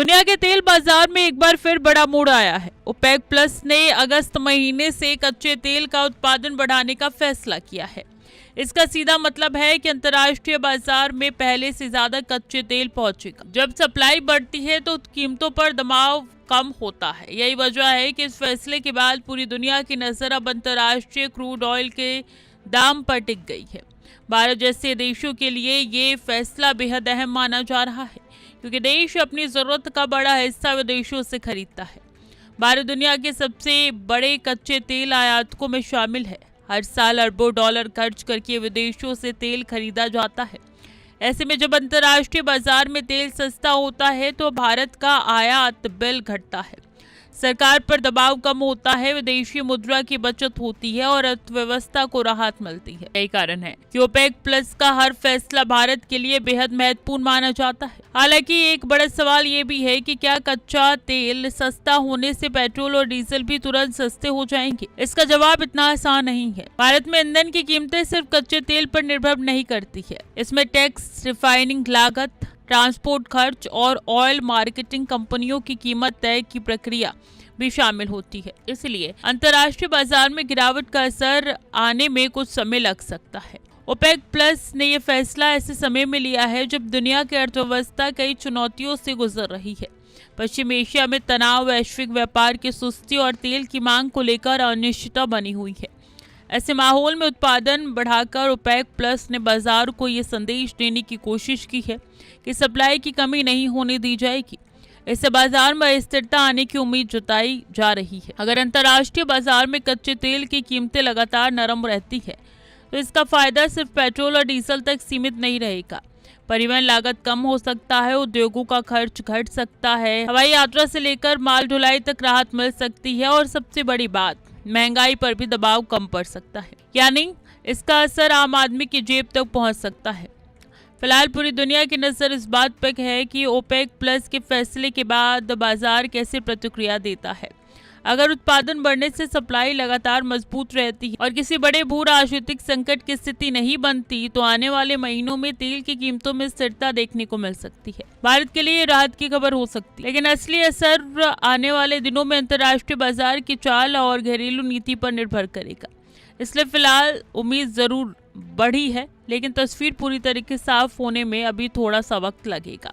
दुनिया के तेल बाजार में एक बार फिर बड़ा मोड़ आया है। ओपेक प्लस ने अगस्त महीने से कच्चे तेल का उत्पादन बढ़ाने का फैसला किया है। इसका सीधा मतलब है कि अंतर्राष्ट्रीय बाजार में पहले से ज्यादा कच्चे तेल पहुंचेगा। जब सप्लाई बढ़ती है तो कीमतों पर दबाव कम होता है। यही वजह है कि इस फैसले के बाद पूरी दुनिया की नजर अब अंतर्राष्ट्रीय क्रूड ऑयल के दाम पर टिक गई है। भारत जैसे देशों के लिए ये फैसला बेहद अहम माना जा रहा है, क्योंकि देश अपनी जरूरत का बड़ा हिस्सा विदेशों से खरीदता है। भारत दुनिया के सबसे बड़े कच्चे तेल आयातकों में शामिल है। हर साल अरबों डॉलर खर्च करके विदेशों से तेल खरीदा जाता है। ऐसे में जब अंतर्राष्ट्रीय बाजार में तेल सस्ता होता है तो भारत का आयात बिल घटता है, सरकार पर दबाव कम होता है, विदेशी मुद्रा की बचत होती है और अर्थव्यवस्था को राहत मिलती है। यही कारण है कि ओपेक प्लस का हर फैसला भारत के लिए बेहद महत्वपूर्ण माना जाता है। हालांकि एक बड़ा सवाल ये भी है कि क्या कच्चा तेल सस्ता होने से पेट्रोल और डीजल भी तुरंत सस्ते हो जाएंगे? इसका जवाब इतना आसान नहीं है। भारत में ईंधन की कीमतें सिर्फ कच्चे तेल पर निर्भर नहीं करती है। इसमें टैक्स, रिफाइनिंग लागत, ट्रांसपोर्ट खर्च और ऑयल मार्केटिंग कंपनियों की कीमत तय की प्रक्रिया भी शामिल होती है। इसलिए अंतर्राष्ट्रीय बाजार में गिरावट का असर आने में कुछ समय लग सकता है। ओपेक प्लस ने यह फैसला ऐसे समय में लिया है जब दुनिया की अर्थव्यवस्था कई चुनौतियों से गुजर रही है। पश्चिम एशिया में तनाव, वैश्विक व्यापार की सुस्ती और तेल की मांग को लेकर अनिश्चितता बनी हुई है। ऐसे माहौल में उत्पादन बढ़ाकर ओपेक प्लस ने बाजार को ये संदेश देने की कोशिश की है कि सप्लाई की कमी नहीं होने दी जाएगी। इससे बाजार में स्थिरता आने की उम्मीद जताई जा रही है। अगर अंतर्राष्ट्रीय बाजार में कच्चे तेल की कीमतें लगातार नरम रहती है तो इसका फायदा सिर्फ पेट्रोल और डीजल तक सीमित नहीं रहेगा। परिवहन लागत कम हो सकता है, उद्योगों का खर्च घट सकता है, हवाई यात्रा से लेकर माल ढुलाई तक राहत मिल सकती है और सबसे बड़ी बात, महंगाई पर भी दबाव कम पड़ सकता है। यानी इसका असर आम आदमी की जेब तक पहुंच सकता है। फिलहाल पूरी दुनिया की नजर इस बात पर है कि ओपेक प्लस के फैसले के बाद बाजार कैसे प्रतिक्रिया देता है। अगर उत्पादन बढ़ने से सप्लाई लगातार मजबूत रहती है और किसी बड़े भू राजनीतिक संकट की स्थिति नहीं बनती तो आने वाले महीनों में तेल की कीमतों में स्थिरता देखने को मिल सकती है। भारत के लिए राहत की खबर हो सकती है, लेकिन असली असर आने वाले दिनों में अंतर्राष्ट्रीय बाजार की चाल और घरेलू नीति पर निर्भर करेगा। इसलिए फिलहाल उम्मीद जरूर बढ़ी है, लेकिन तस्वीर पूरी तरीके से साफ होने में अभी थोड़ा सा वक्त लगेगा।